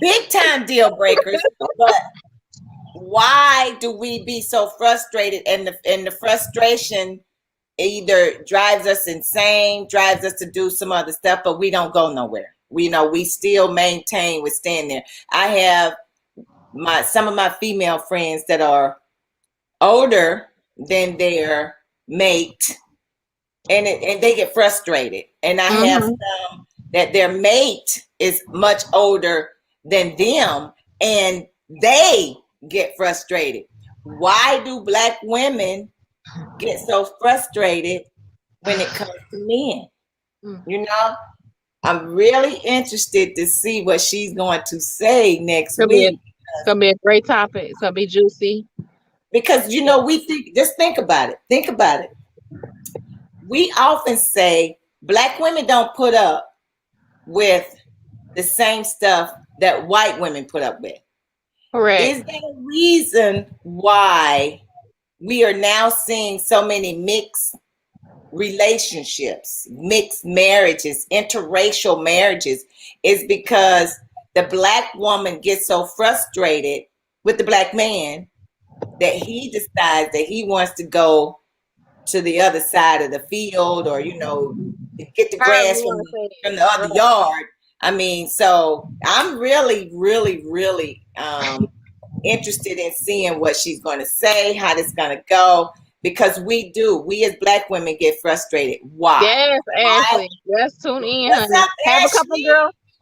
Big time deal breakers. But why do we be so frustrated? And the frustration either drives us insane, drives us to do some other stuff, but we don't go nowhere. We still maintain, we stand there. I have some of my female friends that are older than their mate, and they get frustrated. And I have some that their mate is much older than them, and they get frustrated. Why do Black women get so frustrated when it comes to men? You know, I'm really interested to see what she's going to say next week. It's gonna be a great topic. It's gonna be juicy. Because, you know, think about it. We often say Black women don't put up with the same stuff that white women put up with. Correct. Is there a reason why we are now seeing so many mixed relationships, mixed marriages, interracial marriages? Is because the Black woman gets so frustrated with the Black man that he decides that he wants to go to the other side of the field, or, you know, get the grass from the other yard. I mean, so I'm really, really, really interested in seeing what she's going to say, how this is going to go, because we as Black women get frustrated. Why? Yes, Ashley. Yes, tune in, honey.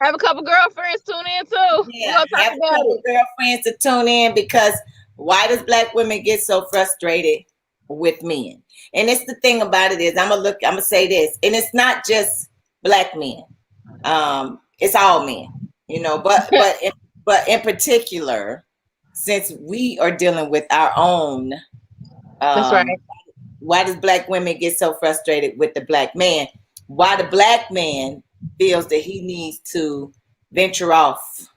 Have a couple girlfriends tune in too. Yeah, have a couple girlfriends to tune in, because why does Black women get so frustrated with men? And it's the thing about it is, I'm gonna say this, and it's not just Black men. It's all men, you know, but in particular, since we are dealing with our own, that's right. Why does Black women get so frustrated with the Black man? Why the Black man feels that he needs to venture off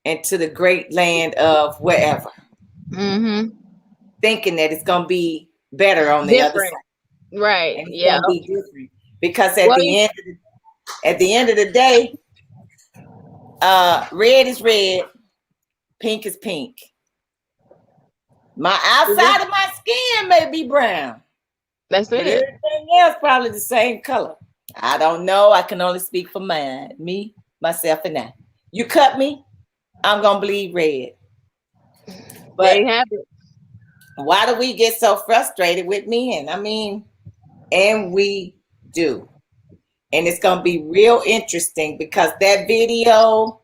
into the great land of wherever, thinking that it's gonna be better on the other side, right? And it's gonna be different, because at the end of the day, red is red, pink is pink. My outside of my skin may be brown. That's it. Everything else probably the same color. I don't know. I can only speak for me, myself, and I. You cut me, I'm gonna bleed red. But they have it. Why do we get so frustrated with men? I mean, and we do. And it's gonna be real interesting, because that video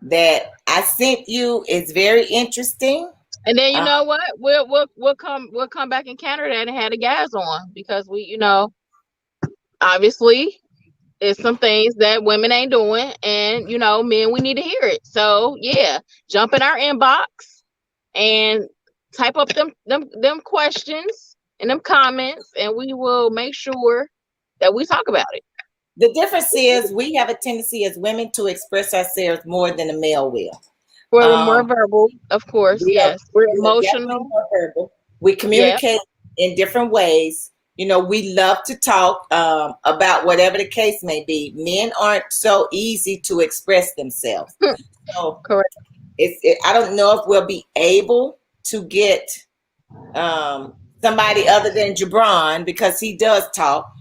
that I sent you is very interesting. And then, you know what? We'll come back and counter that and have the guys on, because we, you know, obviously it's some things that women ain't doing, and, you know, men, we need to hear it. So yeah, jump in our inbox and type up them questions and them comments, and we will make sure that we talk about it. The difference is we have a tendency as women to express ourselves more than a male will. We're more verbal, of course. We are, Yes, we're we are definitely emotional. more verbal. We Yep. communicate in different ways. You know, we love to talk about whatever the case may be. Men aren't so easy to express themselves. So Correct. I don't know if we'll be able to get somebody other than Jabron because he does talk.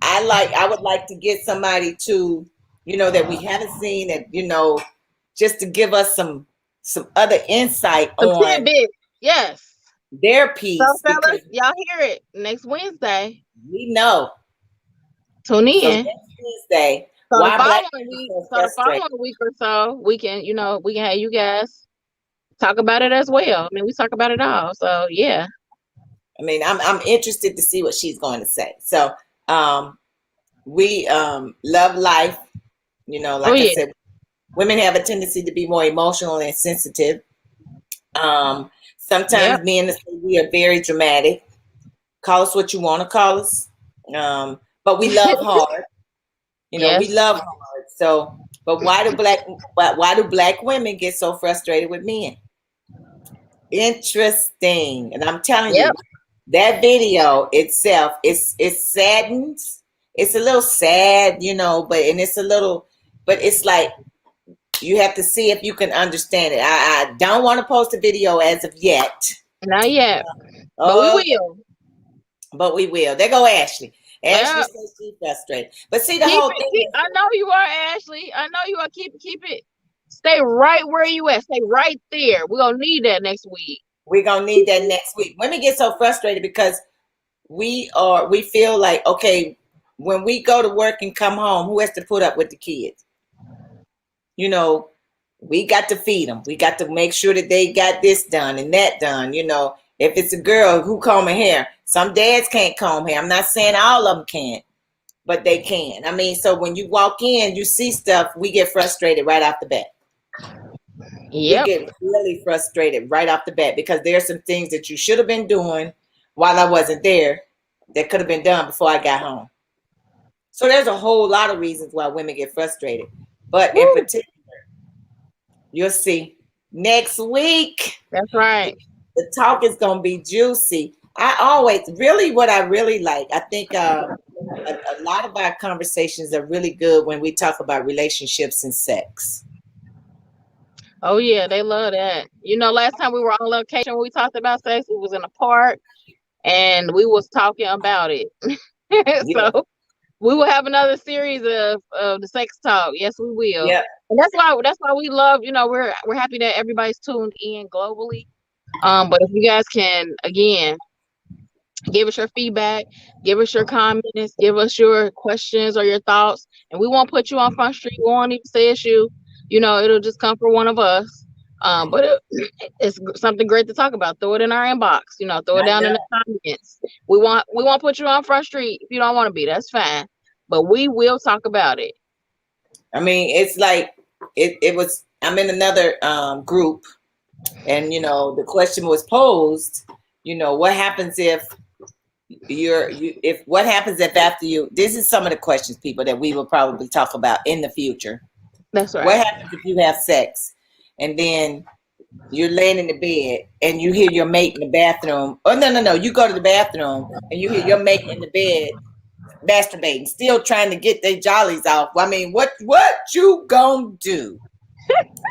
I would like to get somebody to, that we haven't seen that, just to give us some other insight Some on tidbits. Yes. their So, piece because fellas, y'all hear it next Wednesday. we know. Tune So in. next Wednesday, So the why black following people week, so so the frustrated? following week or so, we can have you guys talk about it as well. I mean, we talk about it all. So yeah. I mean, I'm interested to see what she's going to say. So we love life. Oh Like I yeah. said, women have a tendency to be more emotional and sensitive. Yep. Sometimes men say we are very dramatic. Call us what you want to call us. But we love hard. We Yes. love hard. So, but why do black women get so frustrated with men? Interesting. And I'm telling Yep. you, that video itself it saddens. It's a little sad, but it's a little, but it's like you have to see if you can understand it. I don't want to post a video as of yet. Not yet. But we Okay, will. but we will. There go Ashley. Ashley Yep. says she's frustrated. But see, the Keep whole it. thing Keep, is, I know you are, Ashley. I know you are. Keep it. Stay right where you at. Stay right there. We're gonna need that next week. we're gonna need that next week. Women get so frustrated because we feel like, okay, when we go to work and come home, who has to put up with the kids? You know, we got to feed them. We got to make sure that they got this done and that done. If it's a girl, who comb her hair? Some dads can't comb hair. I'm not saying all of them can't, but they can. I mean, so when you walk in, you see stuff, we get frustrated right off the bat. We Yep. get really frustrated right off the bat because there's some things that you should have been doing while I wasn't there that could have been done before I got home. So there's a whole lot of reasons why women get frustrated. But in Woo. particular, you'll see next week, That's right. the talk is going to be juicy. What I really like, I think a lot of our conversations are really good when we talk about relationships and sex. Oh yeah, they love that. Last time we were on location, we talked about sex. We was in a park, and we was talking about it. Yeah, So we will have another series of the sex talk. Yes, we will. yeah. And that's why we love. We're happy that everybody's tuned in globally. But if you guys can again give us your feedback, give us your comments, give us your questions or your thoughts, and we won't put you on Front Street. We won't even say it's you. It'll just come from one of us. But it's something great to talk about. Throw it in our inbox. Throw it I down in know. the comments. We won't put you on Front Street if you don't want to be. That's fine. But we will talk about it. I mean, it's like it was. I'm in another group, and the question was posed. What happens if what happens if after you? This is some of the questions, people, that we will probably talk about in the future. That's What right. happens if you have sex, and then you're laying in the bed and you hear your mate in the bathroom? Oh, no, you go to the bathroom and you hear your mate in the bed masturbating, still trying to get their jollies off. I mean, what you gonna do?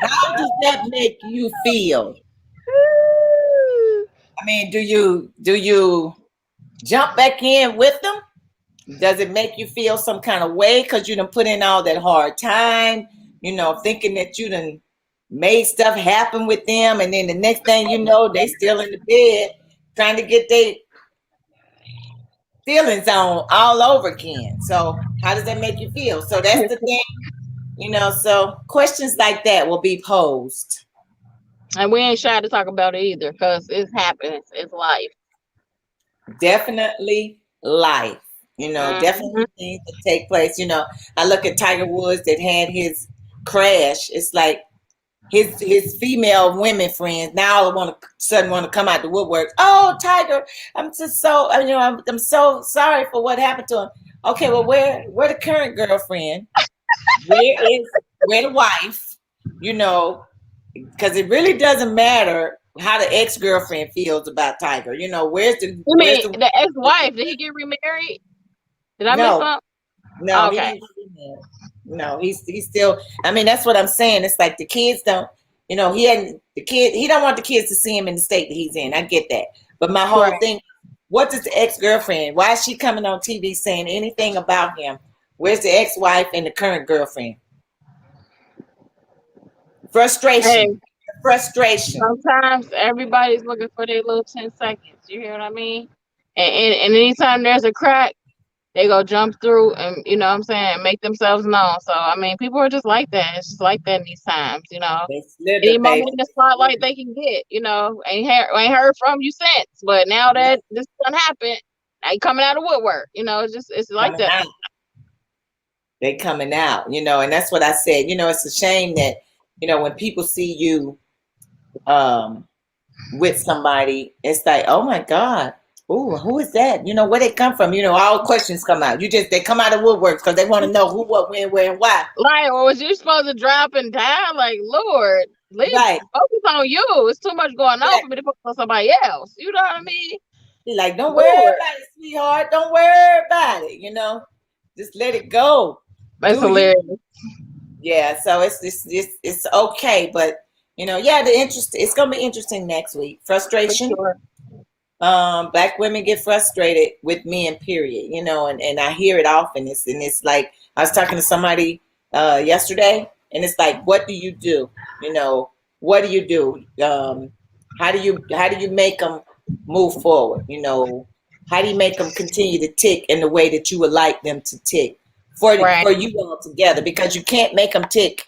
How does that make you feel? I mean, do you jump back in with them? Does it make you feel some kind of way because you done put in all that hard time, thinking that you done made stuff happen with them, and then the next thing you know, they still in the bed trying to get their feelings on all over again. So how does that make you feel? So that's the thing, so questions like that will be posed. And we ain't shy to talk about it either, because it happens. It's life. Definitely life, Mhm. definitely things that take place. I look at Tiger Woods that had his crash. It's like his female women friends now suddenly want to come out the woodwork. Oh, Tiger, I'm just so I'm so sorry for what happened to him. Okay, well, where the current girlfriend? Where the wife? You know, because it really doesn't matter how the ex-girlfriend feels about Tiger. You know, You where's mean the the ex-wife? Did he get remarried? Did I miss no, something? no, he Okay. didn't get married. No, he's still. I mean, that's what I'm saying. It's like the kids don't. You know, he don't want the kids to see him in the state that he's in. I get that, but my whole Right. thing. What does the ex-girlfriend? Why is she coming on TV saying anything about him? Where's the ex-wife and the current girlfriend? Hey, Frustration, frustration. sometimes everybody's looking for their little 10 seconds. You hear what I mean? And anytime there's a crack, they go jump through and you know what I'm saying, make themselves known. So I mean, people are just like that. It's just like that in these times, you know. They Any slither, moment baby. in the spotlight they can get, you know. Ain't heard from you since, but now that this done happened, ain't coming out of woodwork. You know, it's like Coming that. out. They coming out, you know, and that's what I said. You know, it's a shame that, you know, when people see you um with somebody, it's like, oh my God, ooh, who is that? You know, where they come from? You know, all questions come out. They come out of woodworks because they want to know who, what, when, where, and why. Like, was you supposed to drop and down? Like, Lord, Right. focus on you. It's too much going on Yeah. for me to focus on somebody else. You know what I mean? Be like, don't worry Lord, about it, sweetheart. Don't worry about it. You know, just let it go. that's Do you? hilarious. Yeah. So it's okay, but you know, yeah, it's gonna be interesting next week. For Frustration. sure. Black women get frustrated with men, period. You know, and I hear it often. It's like I was talking to somebody yesterday, and it's like, what do you do? You know, what do you do? How do you make them move forward? You know, how do you make them continue to tick in the way that you would like them to tick Right. for you all together? Because you can't make them tick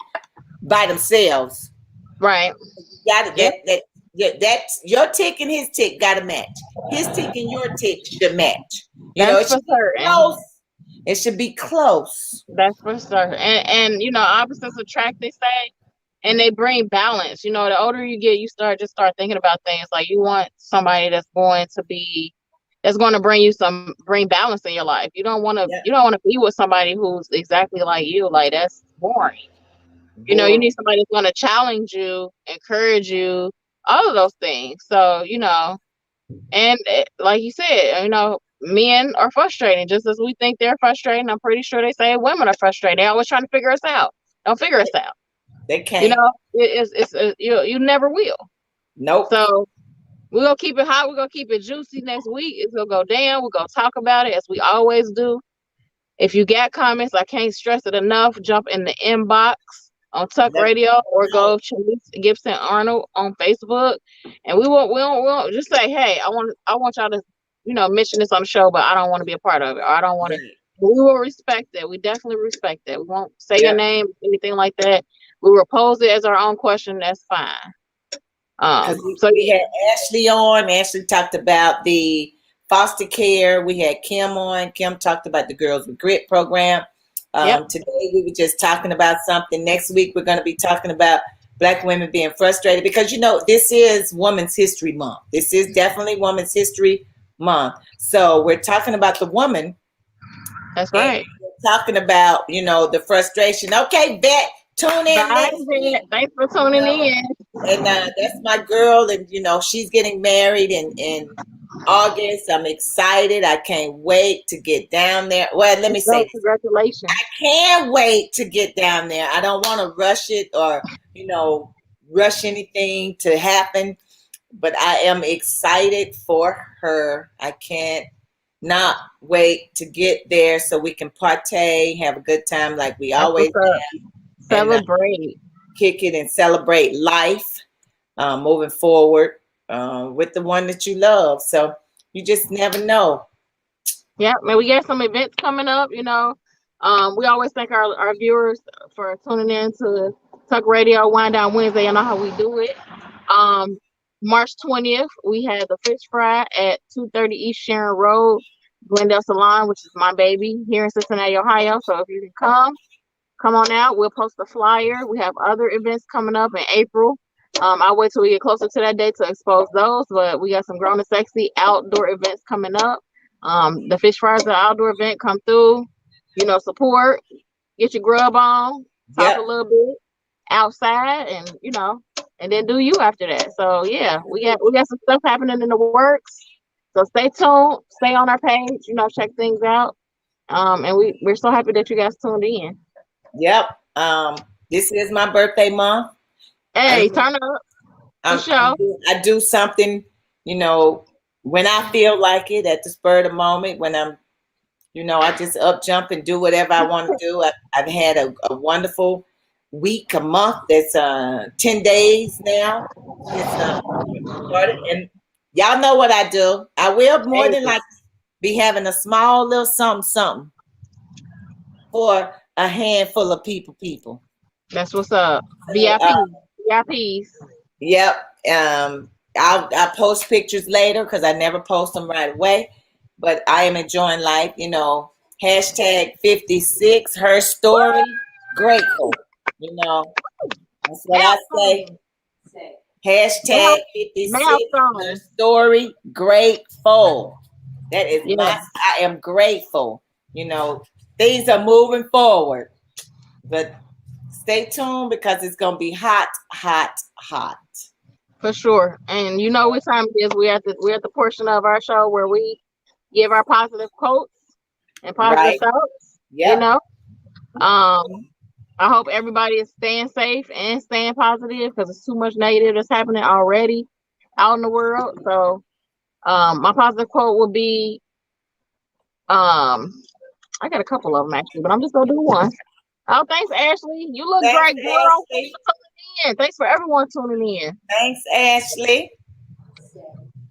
by themselves. Right. Got it. Yep. That your tick and his tick got to match. His tick and your tick should match. You know, That's it for should be certain. close. It should be close. That's for certain. And you know, opposites attract, they say, and they bring balance. You know, the older you get, you start thinking about things like you want somebody that's going to bring balance in your life. Yeah, You don't want to be with somebody who's exactly like you. Like that's boring. You know, you boring. need somebody that's going to challenge you, encourage you, all of those things. So, you know, and like you said, you know, men are frustrating just as we think they're frustrating. I'm pretty sure they say women are frustrated. They're always trying to figure us out. Don't figure us out. They You can't. know, you never will. Nope. So we're gonna keep it hot. We're gonna keep it juicy next week. It's gonna go down. We're gonna talk about it as we always do. If you got comments, I can't stress it enough. Jump in the inbox on Tuck Let us Radio or know. go Shanice Gibson Arnold on Facebook, and we won't just say, hey, I want y'all to, you know, mention this on the show, but I don't want to be a part of it, or I don't want to. Right. We will respect that. We definitely respect that. We won't say your Yep. name, anything like that. We will pose it as our own question. That's fine. Because So we had Ashley on. Ashley talked about the foster care. We had Kim on. Kim talked about the Girls with Grit program. yep, Today we were just talking about something. Next week we're going to be talking about Black women being frustrated because you know this is Women's History Month. This is definitely Women's History Month. So we're talking about the woman that's and right. we're talking about you know the frustration. Okay, Bet, tune in Bye, next week. Vet. Thanks for You tuning know, in. and that's my girl, and you know she's getting married in August. I'm excited. I can't wait to get down there. Well, let me say No, this. congratulations. Can't wait to get down there. I don't want to rush it or you know rush anything to happen, but I am excited for her. I can't not wait to get there so we can partay, have a good time like we That's always what's up. and Celebrate. kick it and celebrate life moving forward with the one that you love. So you just never know. Yeah, man, we got some events coming up, you know. We always thank our viewers for tuning in to Tuck Radio Wind Down Wednesday. You know how we do it. Um, March 20th, we had the fish fry at 230 East Sharon Road, Glendale Salon, which is my baby here in Cincinnati, Ohio. So if you can come on out. We'll post the flyer. We have other events coming up in April. I'll wait till we get closer to that date to expose those, but we got some grown and sexy outdoor events coming up. The Fish Fries are outdoor event. Come through, you know, support, get your grub on, talk a Yep. little bit outside, and you know, and then do you after that. So yeah, we got some stuff happening in the works. So stay tuned, stay on our page, check things out. And we're so happy that you guys tuned in. Yep. This is my birthday month. Hey, turn up for sure. I do something, when I feel like it at the spur of the moment, when I'm, I just up jump and do whatever I want to do. I've had a wonderful week, a month that's 10 days now. And y'all know what I do. I will more than likely be having a small little something for a handful of people. That's what's up. VIPs. Yep. I'll post pictures later because I never post them right away. But I am enjoying life, hashtag 56, her story, grateful. That's what I say. Hashtag 56, her story, grateful. That is I am grateful. Things are moving forward. But stay tuned because it's going to be hot, hot, hot. For sure. And you know what time it is. We're at the portion of our show where we give our positive quotes and positive thoughts. Yeah. I hope everybody is staying safe and staying positive because there's too much negative that's happening already out in the world. So my positive quote will be I got a couple of them actually, but I'm just gonna do one. Oh, thanks, Ashley. You look great, girl. Thanks for tuning in. Thanks for everyone tuning in. Thanks, Ashley.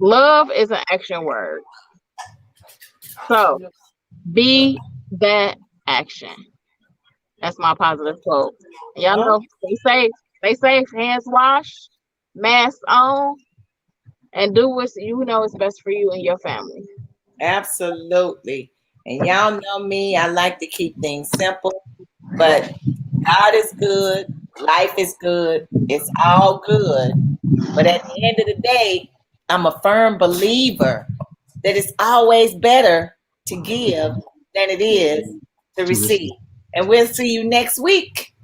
Love is an action word. So be that action. That's my positive quote. Y'all know, stay safe, hands washed, mask on, and do what you know is best for you and your family. Absolutely. And y'all know me, I like to keep things simple, but God is good, life is good, it's all good. But at the end of the day, I'm a firm believer that it's always better to give than it is to receive. And we'll see you next week.